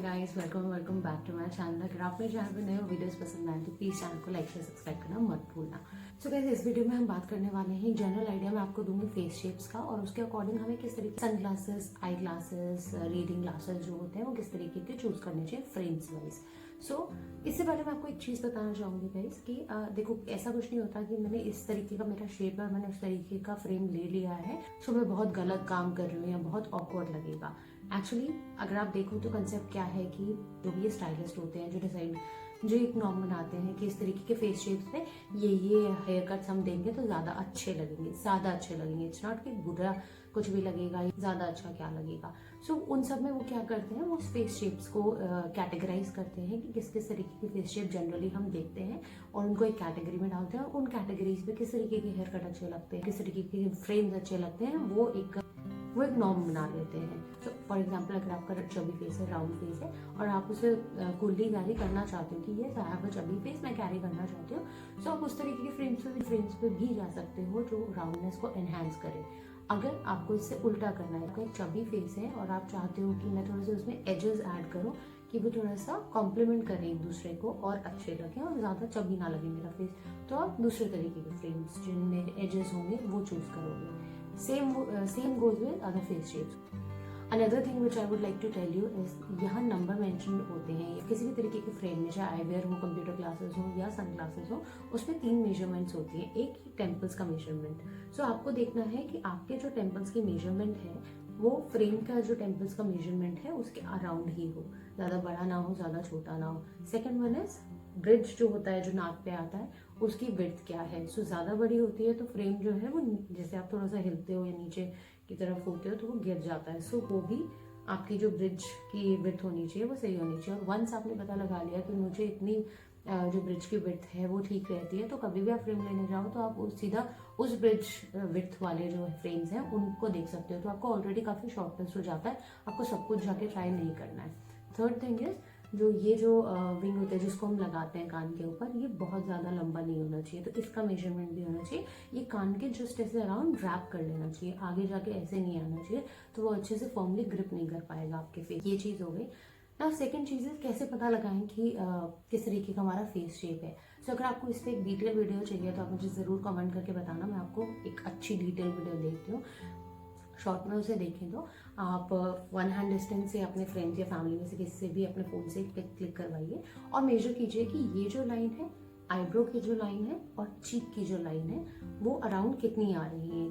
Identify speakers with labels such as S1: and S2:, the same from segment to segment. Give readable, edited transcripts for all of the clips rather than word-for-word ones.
S1: Guys, welcome back to my channel. अगर आप मेरे चैनल पे नए वीडियोस पसंद आए तो प्लीज चैनल को लाइक शेयर सब्सक्राइब करना मत भूलना। सो गाइस, इस वीडियो में हम बात करने वाले हैं जनरल आइडिया मैं आपको दूंगी फेस शेप्स का, और उसके अकॉर्डिंग हमें किस तरीके sun glasses, eye glasses, reading glasses जो होते हैं वो किस तरीके के चूज करने चाहिए फ्रेम्स वाइज। सो इससे पहले मैं आपको एक चीज बताना चाहूंगी गाइस कि देखो, ऐसा कुछ नहीं होता कि मैंने इस तरीके का मेरा शेप है, मैंने उस तरीके का फ्रेम ले लिया है सो मैं बहुत गलत काम कर रही हूँ या बहुत ऑकवर्ड लगेगा। एक्चुअली अगर आप देखो तो कंसेप्ट क्या है कि जो भी ये स्टाइलिस्ट होते हैं जो एक नॉर्म बनाते हैं कि इस तरीके के फेस शेप्स पे ये हेयर कट्स हम देंगे तो ज्यादा अच्छे लगेंगे। इट्स नॉट कि बुरा कुछ भी लगेगा, ज्यादा अच्छा क्या लगेगा। सो उन सब में वो क्या करते हैं, वो फेस शेप्स को कैटेगराइज करते हैं कि किस किस तरीके की फेस शेप जनरली हम देखते हैं और उनको एक कैटेगरी में डालते हैं। उन कैटेगरीज पे किस तरीके के हेयर कट अच्छे लगते हैं, किस तरीके के फ्रेम्स अच्छे लगते हैं, वो एक नॉर्म बना लेते हैं। तो फॉर एग्जाम्पल, अगर आपका चबी फेस है, राउंड फेस है और आप उसे कूलली कैरी करना चाहते हो कि ये I have a chubby face, मैं कैरी करना चाहती हूँ, सो आप उस तरीके के फ्रेम्स पे भी जा सकते हो जो राउंडनेस को एनहांस करे। अगर आपको इससे उल्टा करना है, आपका एक चबी फेस है और आप चाहते हो कि मैं थोड़ा सा उसमें एजेस ऐड करूँ कि वो थोड़ा सा कॉम्प्लीमेंट करें एक दूसरे को और अच्छे लगे और ज्यादा चबी ना लगे मेरा फेस, तो आप दूसरे तरीके के फ्रेम्स जिनमें एजेस होंगे वो चूज करोगे। Same goes with other face shapes. Another thing which I would like to tell you is यहाँ नंबर मेंशन होते हैं किसी भी तरीके के फ्रेम में, चाहे आईवेयर हो, कंप्यूटर ग्लासेस हो या सन ग्लासेस हो, उसमें 3 मेजरमेंट्स होती हैं। एक टेम्पल्स का मेजरमेंट। सो आपको देखना है कि आपके जो टेम्पल्स की मेजरमेंट है वो फ्रेम का जो टेम्पल्स का मेजरमेंट है उसके अराउंड ही हो, ज्यादा बड़ा ना हो, ज्यादा छोटा ना हो। सेकेंड वन इज ब्रिज जो होता है, जो नाक पे आता है, उसकी विड्थ क्या है। सो ज्यादा बड़ी होती है तो फ्रेम जो है वो जैसे आप थोड़ा सा हिलते हो या नीचे की तरफ होते हो तो वो गिर जाता है। सो वो भी आपकी जो ब्रिज की विड्थ होनी चाहिए वो सही होनी चाहिए। और वंस आपने पता लगा लिया कि मुझे इतनी जो ब्रिज की विड्थ है वो ठीक रहती है, तो कभी भी आप फ्रेम लेने जाओ तो आप सीधा उस ब्रिज विड्थ वाले जो फ्रेम्स हैं उनको देख सकते हो, तो आपको ऑलरेडी काफी शॉर्टनेस हो जाता है, आपको सब कुछ जाके ट्राई नहीं करना है। थर्ड थिंग इज जो विंग होता है जिसको हम लगाते हैं कान के ऊपर, ये बहुत ज्यादा लंबा नहीं होना चाहिए, तो इसका मेजरमेंट भी होना चाहिए। ये कान के जस्ट ऐसे अराउंड रैप कर लेना चाहिए, आगे जाके ऐसे नहीं आना चाहिए, तो वो अच्छे से फॉर्मली ग्रिप नहीं कर पाएगा आपके फेस। ये चीज हो गई ना। सेकंड चीज है कैसे पता लगाएं कि किस तरीके का हमारा फेस शेप है। सो अगर आपको इस पर एक डिटेल वीडियो चाहिए तो आप मुझे जरूर कमेंट करके बताना, मैं आपको एक अच्छी डिटेल वीडियो देती हूँ। शॉर्ट में उसे देखें तो आप 1 हैंड डिस्टेंस से अपने फ्रेंड्स या फैमिली में से किसी से भी अपने फोन से पिक क्लिक करवाइए और मेजर कीजिए कि ये जो लाइन है, आईब्रो की जो लाइन है और चीक की जो लाइन है, वो अराउंड कितनी आ रही है।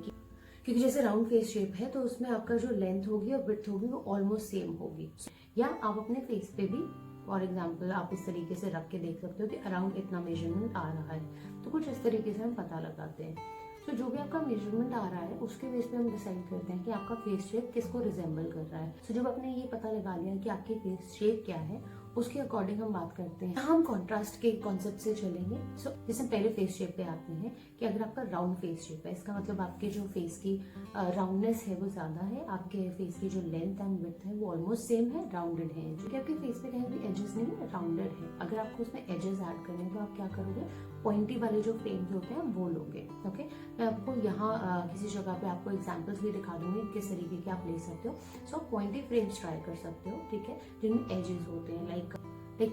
S1: क्योंकि जैसे राउंड फेस शेप है तो उसमें आपका जो लेंथ होगी और ब्रेड्थ होगी वो ऑलमोस्ट सेम होगी। या आप अपने फेस पे भी फॉर एग्जाम्पल आप इस तरीके से रख के देख सकते हो कि अराउंड इतना मेजरमेंट आ रहा है, तो कुछ इस तरीके से हम पता लगाते हैं। तो जो भी आपका मेजरमेंट आ रहा है उसके बेस पे हम डिसाइड करते हैं कि आपका फेस शेप किसको रिजेंबल कर रहा है। तो जब आपने ये पता लगा लिया कि आपकी फेस शेप क्या है, उसके अकॉर्डिंग हम बात करते हैं। हम कॉन्ट्रास्ट के कॉन्सेप्ट से चलेंगे। सो जैसे पहले फेस शेप पे आते हैं कि अगर आपका राउंड फेस शेप है, इसका मतलब आपके जो फेस की राउंडनेस है वो ज्यादा है, आपके फेस की जो लेंथ एंड विड्थ है वो ऑलमोस्ट सेम है, राउंडेड है, जो कि आपके फेस पे कहीं भी एजेस नहीं है, राउंडेड है। अगर आपको उसमें एजेस ऐड करने तो आप क्या करोगे, पॉइंटी वाले जो फ्रेम्स होते हैं वो लोगे। ओके, मैं आपको यहाँ किसी जगह पे आपको एग्जांपल्स भी दिखा दूंगी किस तरीके के आप ले सकते हो। सो पॉइंटी फ्रेम्स ट्राई कर सकते हो, ठीक है, जिनमें एजेस होते हैं, लाइक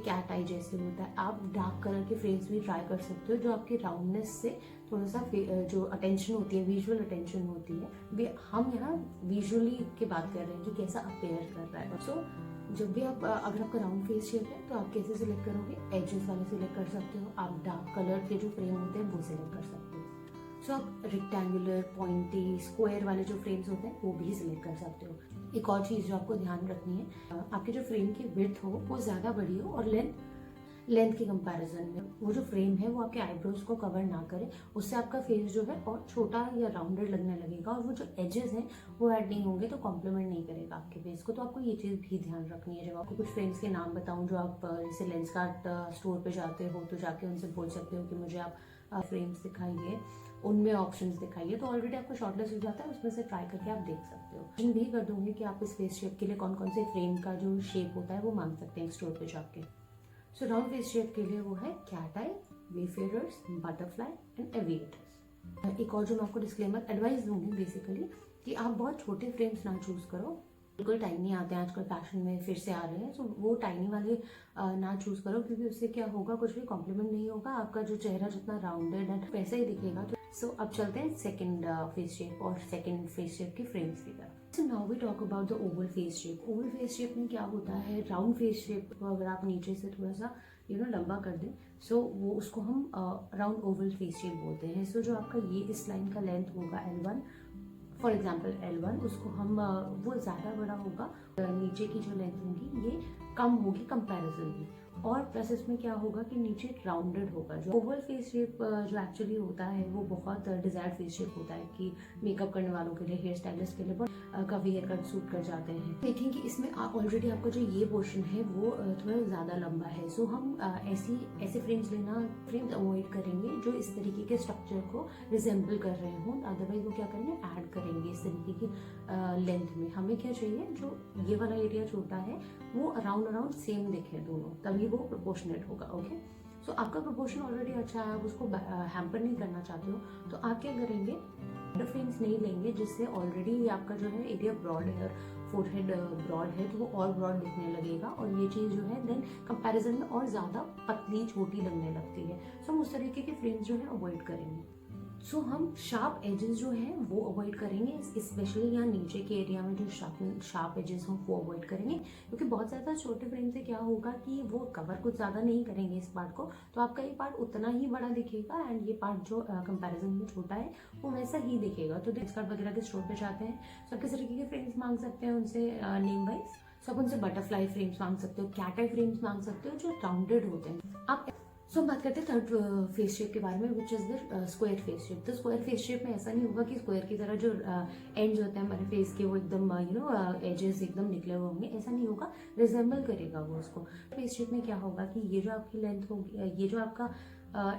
S1: कैट आई जैसे होता है। आप डार्क कलर के फ्रेम्स भी ट्राई कर सकते हो जो आपकी राउंडनेस से थोड़ा सा जो अटेंशन होती है, विजुअल अटेंशन होती है, हम यहाँ विजुअली की बात कर रहे हैं कि कैसा अपेयर कर रहा है। सो जब भी आप अगर आपका राउंड फेस शेप है तो आप कैसे सिलेक्ट करोगे, एजेस वाले सिलेक्ट कर सकते हो, आप डार्क कलर के जो फ्रेम होते हैं वो सिलेक्ट कर सकते हो। सो आप रेक्टेंगुलर, पॉइंटी, स्क्वायर वाले जो फ्रेम्स होते हैं वो भी सिलेक्ट कर सकते हो। एक और चीज जो आपको ध्यान रखनी है, आपके जो फ्रेम की विड्थ हो वो ज्यादा बड़ी हो और लेंथ के कंपैरिजन में वो जो फ्रेम है वो आपके आईब्रोज को कवर ना करे, उससे आपका फेस जो है और छोटा या राउंडेड लगने लगेगा और वो जो एजेस हैं वो ऐड नहीं होंगे तो कॉम्प्लीमेंट नहीं करेगा आपके फेस को। तो आपको ये चीज भी ध्यान रखनी है। जब आपको कुछ फ्रेम्स के नाम बताऊं जो आप जैसे लेंस कार्ट स्टोर पे जाते हो तो जाके उनसे बोल सकते हो कि मुझे आप फ्रेम्स दिखाइए, उनमें ऑप्शंस दिखाइए, तो ऑलरेडी आपको शॉर्टलिस्ट हो जाता है, उसमें से ट्राई करके आप देख सकते हो। इन भी कर दूंगी कि आप इस फेस शेप के लिए कौन कौन से फ्रेम का जो शेप होता है वो मांग सकते हैं स्टोर पे जाके। सो राउंड फेस शेप के लिए वो है cat eye, wayfarers, butterfly and aviators. एक और जो मैं आपको डिस्क्लेमर एडवाइस दूंगी बेसिकली कि आप बहुत छोटे फ्रेम्स ना चूज करो, बिल्कुल टाइनी आते हैं आजकल फैशन में फिर से आ रहे हैं, तो वो टाइनी वाले ना चूज करो, क्योंकि उससे क्या होगा, कुछ भी कॉम्प्लीमेंट नहीं होगा, आपका जो चेहरा जितना राउंडेड है वैसा ही दिखेगा। तो अब चलते हैं सेकंड फेस शेप और सेकंड फेस शेप की फ्रेम्स की तरफ। So now we talk about the oval face shape. Oval face shape में क्या होता है, राउंड फेस शेप को अगर आप नीचे से थोड़ा सा लंबा कर दें, सो वो उसको हम राउंड ओवल फेस शेप बोलते हैं। सो जो आपका ये इस लाइन का लेंथ होगा L1, फॉर एग्जाम्पल L1, उसको हम वो ज़्यादा बड़ा होगा, नीचे की जो लेंथ होगी ये कम होगी कंपैरिजनली, और प्लस इसमें क्या होगा कि नीचे राउंडेड होगा। जो ओवल फेस शेप जो एक्चुअली होता है वो बहुत डिजायर्ड फेस शेप होता है कि मेकअप करने वालों के लिए, हेयर स्टाइलिस्ट के लिए बहुत काफी हेयर कट सूट कर जाते हैं। देखेंगे इसमें ऑलरेडी आपका जो ये पोर्शन है वो थोड़ा ज्यादा लंबा है। सो हम ऐसे फ्रेम्स अवॉइड करेंगे जो इस तरीके के स्ट्रक्चर को रिजेंबल कर रहे हों, अदरवाइज वो क्या करेंगे, ऐड करेंगे इस तरीके की लेंथ में। हमें क्या चाहिए, जो ये वाला एरिया छोटा है वो अराउंड सेम दिखे दोनों, तभी वो प्रोपोर्शनेट होगा। ओके, सो आपका प्रोपोर्शन ऑलरेडी अच्छा है, आप उसको हैम्पर नहीं करना चाहते हो, तो आप क्या करेंगे, फ्रेम्स नहीं लेंगे जिससे ऑलरेडी आपका जो है एरिया ब्रॉड है और फोरहेड ब्रॉड है, तो वो और ब्रॉड दिखने लगेगा, और ये चीज जो है देन कंपैरिजन में और ज्यादा पतली छोटी लगने लगती है। सो हम उस तरीके के फ्रेम्स जो है अवॉइड करेंगे। सो हम शार्प एजेस जो है वो अवॉइड करेंगे, स्पेशली यहाँ नीचे के एरिया में जो शार्प एजेस हों वो अवॉइड करेंगे, क्योंकि बहुत ज़्यादा छोटे फ्रेम से क्या होगा कि वो कवर कुछ ज़्यादा नहीं करेंगे इस पार्ट को, तो आपका ये पार्ट उतना ही बड़ा दिखेगा, एंड ये पार्ट जो कंपैरिजन में छोटा है वो वैसा ही दिखेगा। तो डिस्काउंट वगैरह के स्टोर पे जाते हैं, सब किस तरीके के फ्रेम्स मांग सकते हैं उनसे नेम वाइज, सब उनसे बटरफ्लाई फ्रेम्स मांग सकते हो, कैट आई फ्रेम्स मांग सकते हो जो राउंडेड होते हैं। आप हम बात करते हैं थर्ड फेस शेप के बारे में, which is the square face shape. तो स्क्वायर फेस शेप में ऐसा नहीं होगा कि स्क्वायर की तरह जो एंड्स होते हैं हमारे फेस के वो एकदम एजेस एकदम निकले हुए होंगे, ऐसा नहीं होगा, रिजेंबल करेगा वो उसको। फेस शेप में क्या होगा कि ये जो आपकी लेंथ होगी, ये जो आपका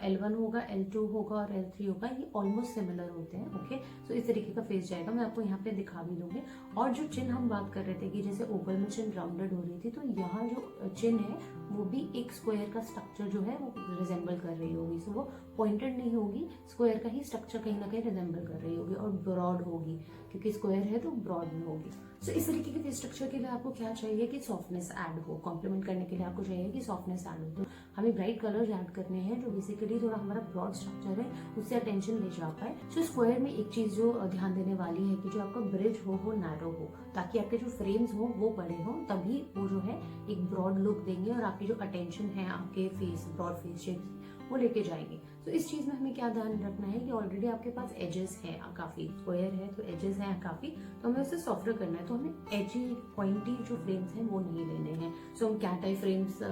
S1: L1 होगा, L2 होगा और L3 होगा, ये ऑलमोस्ट सिमिलर होते हैं। ओके, सो इस तरीके का फेस जाएगा, मैं आपको यहाँ पे दिखा भी दूंगी। और जो चिन हम बात कर रहे थे कि जैसे ओवल में चिन राउंडेड हो रही थी, तो यहाँ जो चिन है वो भी एक स्क्वायर का स्ट्रक्चर जो है वो रिजेंबल कर रही होगी। सो वो पॉइंटेड नहीं होगी, स्क्वायर का ही स्ट्रक्चर कहीं ना कहीं रिजेंबल कर रही होगी, और ब्रॉड होगी, क्योंकि स्क्वायर है तो ब्रॉड में होगी। सो इस तरीके के फेस स्ट्रक्चर के लिए आपको क्या चाहिए कि सॉफ्टनेस ऐड हो, कॉम्प्लीमेंट करने के लिए आपको चाहिए कि सॉफ्टनेस ऐड हो। तो हमें ब्राइट कलर्स ऐड करने हैं जो बेसिकली थोड़ा हमारा ब्रॉड स्ट्रक्चर है उससे अटेंशन ले जा पाए। सो स्क्वायर में एक चीज जो ध्यान देने वाली है कि जो आपका ब्रिज हो वो नैरो हो, ताकि आपके जो फ्रेम्स हो वो बड़े हो, तभी वो जो है एक ब्रॉड लुक देंगे और आपकी जो अटेंशन है आपके फेस ब्रॉड फेस शेप वो लेके जाएंगे। तो इस चीज में हमें क्या ध्यान रखना है कि ऑलरेडी आपके पास एजेस है काफी, स्क्वायर है तो एजेस हैं काफी, तो हमें उसे सॉफ्टर करना है, तो हमें एजी पॉइंटी जो फ्रेम्स हैं वो नहीं लेने हैं। सो हम कैट आई फ्रेम्स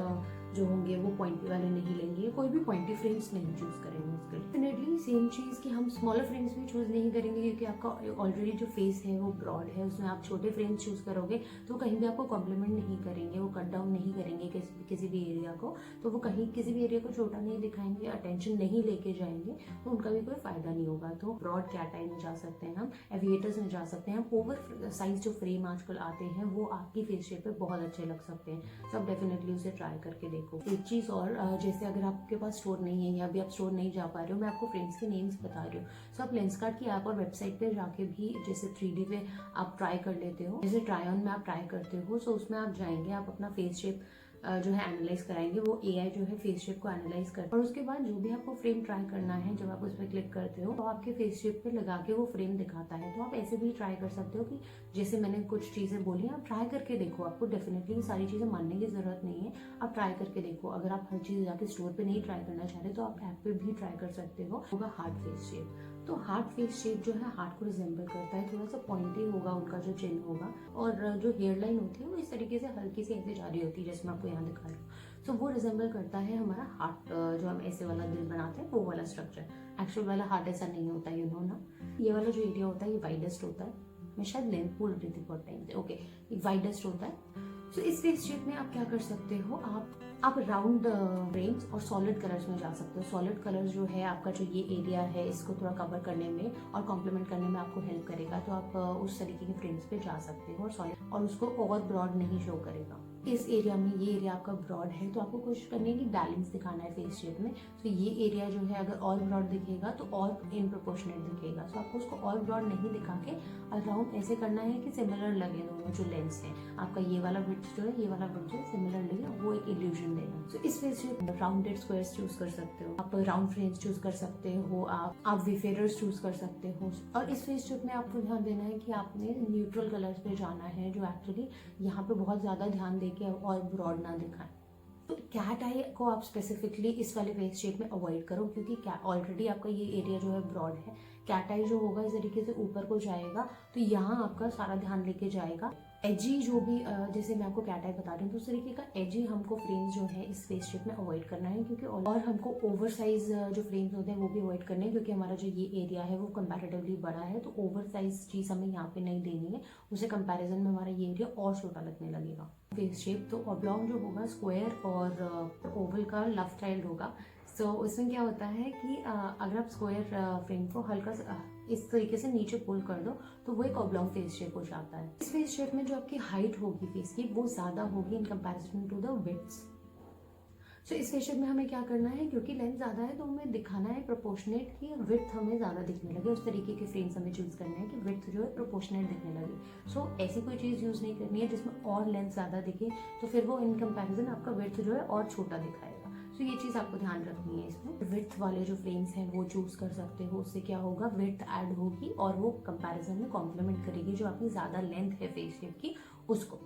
S1: जो होंगे वो पॉइंटी वाले नहीं लेंगे, कोई भी पॉइंटी फ्रेम्स नहीं चूज करेंगे उसके लिए। डेफिनेटली सेम चीज कि हम स्मॉलर फ्रेम्स भी चूज नहीं करेंगे, क्योंकि आपका ऑलरेडी जो फेस है वो ब्रॉड है, उसमें आप छोटे फ्रेम्स चूज करोगे तो कहीं भी आपको कॉम्प्लीमेंट नहीं करेंगे, वो कट डाउन नहीं करेंगे किसी भी एरिया को, तो वो कहीं किसी भी एरिया को छोटा नहीं दिखाएंगे, अटेंशन नहीं लेके जाएंगे, तो उनका भी कोई फायदा नहीं होगा। तो ब्रॉड कैट आई में जा सकते हैं, हम एविएटर्स में जा सकते हैं, ओवर साइज जो फ्रेम आजकल आते हैं वो आपकी फेस शेप पे बहुत अच्छे लग सकते हैं। सब डेफिनेटली उसे ट्राई करके देखो। एक चीज और, जैसे अगर आपके पास स्टोर नहीं है या अभी आप स्टोर नहीं जा पा रहे हो, मैं आपको फ्रेम्स के नेम्स बता रही हूँ। सो आप लेंसकार्ट की ऐप और वेबसाइट पे जाके भी जैसे 3D पे आप ट्राई कर लेते हो, जैसे ट्राई ऑन में आप ट्राई करते हो, सो उसमें आप जाएंगे, आप अपना फेस शेप जो है एनालाइज कराएंगे, वो AI जो है फेस शेप को एनालाइज कर, और उसके बाद जो भी आपको फ्रेम ट्राई करना है, जब आप उस पर क्लिक करते हो तो आपके फेस शेप पे लगा के वो फ्रेम दिखाता है। तो आप ऐसे भी ट्राई कर सकते हो कि जैसे मैंने कुछ चीजें बोली, आप ट्राई करके देखो, आपको डेफिनेटली सारी चीजें मानने की जरूरत नहीं है, आप ट्राई करके देखो। अगर आप हर चीज जाके स्टोर पे नहीं ट्राई करना चाह रहे तो आप ऐप पे भी ट्राई कर सकते हो। होगा हार्ट फेस शेप, तो हार्ट फेस शेप जो है हार्ट को रिजेंबल करता है, थोड़ा सा पॉइंटी होगा उनका जो चिन होगा, और जो हेयर लाइन होती है वो इस तरीके से हल्की सी ऐसे जा रही होती है, जैसे मैं आपको यहाँ दिखा रही हूँ। तो वो रिजेंबल करता है हमारा हार्ट, जो हम ऐसे वाला दिल बनाते हैं वो वाला स्ट्रक्चर। एक्चुअल वाला हार्ट ऐसा नहीं होता है, ना ये वाला जो एरिया होता है ये वाइडेस्ट होता है, मैं शायद लेंथ बोल रही थी बहुत टाइम से। ओके, ये वाइडेस्ट होता है। सो इस फेस शेप में आप क्या कर सकते हो, आप राउंड फ्रेम्स और सॉलिड कलर्स में जा सकते हो। सॉलिड कलर्स जो है आपका जो ये एरिया है इसको थोड़ा कवर करने में और कॉम्प्लीमेंट करने में आपको हेल्प करेगा, तो आप उस तरीके के फ्रेम्स पे जा सकते हो, और सॉलिड, और उसको ओवर ब्रॉड नहीं शो करेगा। इस एरिया में ये एरिया आपका ब्रॉड है तो आपको कोशिश करनी है कि बैलेंस दिखाना है फेस शेप में। तो ये एरिया जो है अगर और ब्रॉड दिखेगा तो और इन प्रोपोर्शनेट दिखेगा। तो आपको उसको और ब्रॉड नहीं दिखा के अराउंड ऐसे करना है कि सिमिलर लगे दोनों जो लेंस है आपका, ये वाला विड्थ जो है ये वाला विड्थ जो है सिमिलर लगे, वो एक इल्यूजन देना। तो इस फेस शेप में राउंडेड स्क्वायर्स चूज कर सकते हो आप, राउंड फ्रेम्स चूज कर सकते हो आप विफेरर्स चूज कर सकते हो। और इस फेस शेप में आपको ध्यान देना है कि आपने न्यूट्रल कलर्स पे जाना है जो एक्चुअली यहाँ पे बहुत ज्यादा ध्यान देके और ब्रॉड ना दिखाएं। तो कैट आई को आप स्पेसिफिकली इस वाले फेस शेप में अवॉइड करो क्योंकि ऑलरेडी आपका ये एरिया जो है ब्रॉड है। कैट आई जो होगा इस तरीके से ऊपर को जाएगा तो यहाँ आपका सारा ध्यान लेके जाएगा। एजी जो भी जैसे मैं आपको कैट आई बता रही हूँ तो उस तरीके का एजी हमको फ्रेम्स जो है इस फेस शेप में अवॉइड करना है क्योंकि और हमको ओवर साइज जो फ्रेम्स होते हैं वो भी अवॉइड करने हैं क्योंकि हमारा जो ये एरिया है वो कंपैरेटिवली बड़ा है। तो ओवर साइज चीज हमें यहाँ पे नहीं देनी है, उसे कंपैरिजन में हमारा ये एरिया और छोटा लगने लगेगा। फेस शेप तो ऑब्लॉन्ग जो होगा स्क्वायर और ओवल का लव चाइल्ड होगा। सो इसमें क्या होता है कि अगर आप स्क्वायर फ्रेम को हल्का इस तरीके से नीचे पुल कर दो तो वो एक ऑब्लॉन्ग फेस शेप हो जाता है। इस फेस शेप में जो आपकी हाइट होगी फेस की वो ज्यादा होगी in comparison to the width. So इस फेस शेप में हमें क्या करना है, क्योंकि लेंथ ज्यादा है तो हमें दिखाना है प्रोपोर्शनेट कि विड्थ हमें ज्यादा दिखने लगे। उस तरीके के फ्रेम्स हमें चूज करने हैं कि विड्थ जो है प्रोपोर्शनेट दिखने लगे। सो ऐसी कोई चीज यूज नहीं करनी है जिसमें और लेंथ ज्यादा दिखे तो फिर वो इन कंपैरिजन आपका विड्थ जो है और छोटा दिखाएगा। तो ये चीज आपको ध्यान रखनी है। इसमें विड्थ वाले जो फ्रेम्स हैं वो चूज कर सकते हो, उससे क्या होगा विड्थ ऐड होगी और वो कंपैरिजन में कॉम्प्लीमेंट करेगी जो आपकी ज्यादा लेंथ है फेस शेप की उसको।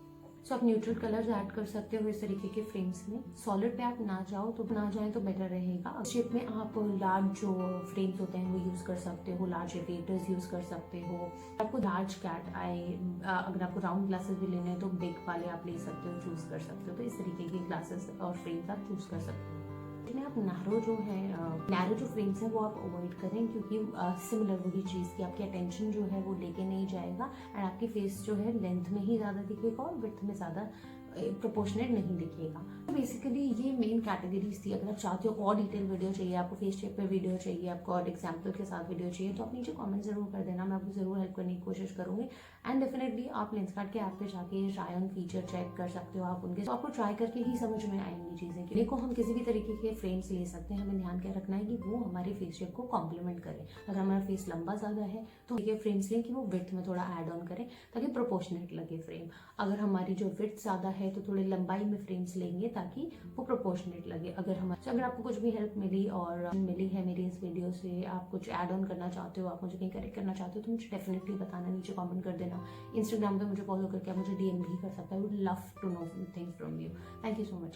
S1: सो आप न्यूट्रल कलर्स ऐड कर सकते हो इस तरीके के फ्रेम्स में। सॉलिड पे आप ना जाओ तो ना जाए तो बेटर रहेगा। शेप में आप लार्ज जो फ्रेम्स होते हैं वो यूज कर सकते हो, लार्ज इरेटर्स यूज कर सकते हो। आपको लार्ज कैट आई अगर आपको राउंड ग्लासेस भी लेने हैं तो बिग वाले आप ले सकते हो, चूज कर सकते हो। तो इस तरीके के ग्लासेस और फ्रेम्स आप चूज कर सकते हो। इसमें आप नैरो जो फ्रेम्स हैं वो आप अवॉइड करें क्योंकि सिमिलर वही चीज़ की आपकी अटेंशन जो है वो लेके नहीं जाएगा एंड आपकी फेस जो है लेंथ में ही ज़्यादा दिखेगा और विड्थ में ज़्यादा प्रोपोर्शनेट नहीं दिखेगा। तो बेसिकली ये मेन कैटेगरीज थी। अगर आप चाहते हो और डिटेल वीडियो चाहिए, आपको फेस शेप पे वीडियो चाहिए, आपको और एग्जाम्पल के साथ वीडियो चाहिए तो आप नीचे कमेंट जरूर कर देना, मैं आपको जरूर हेल्प करने की कोशिश करूंगी। एंड डेफिनेटली आप लेंसकार्ट के ऐप पे जाके ट्राई ऑन फीचर चेक कर सकते हो आप उनके, तो आपको ट्राई करके ही समझ में आएंगी चीजें कि देखो हम किसी भी तरीके के फ्रेम्स ले सकते हैं, हमें ध्यान क्या रखना है कि वो हमारे फेस शेप को कॉम्प्लीमेंट करे। अगर हमारा फेस लंबा ज्यादा है तो ये फ्रेम्स लें कि वो विड्थ में थोड़ा ऐड ऑन करें ताकि प्रोपोर्शनेट लगे फ्रेम। अगर हमारी जो विड्थ ज्यादा है तो थोड़ी लंबाई में फ्रेम्स लेंगे ताकि वो प्रोपोर्शनेट लगे। अगर आपको कुछ भी हेल्प मिली है मेरी इस वीडियो से, आप कुछ ऐड ऑन करना चाहते हो, आप मुझे कहीं करेक्ट करना चाहते हो तो मुझे डेफिनेटली बताना, नीचे कमेंट कर देना। इंस्टाग्राम पे मुझे फॉलो करके आप मुझे DM भी कर सकते हो। I would love to know things from you. Thank you so much.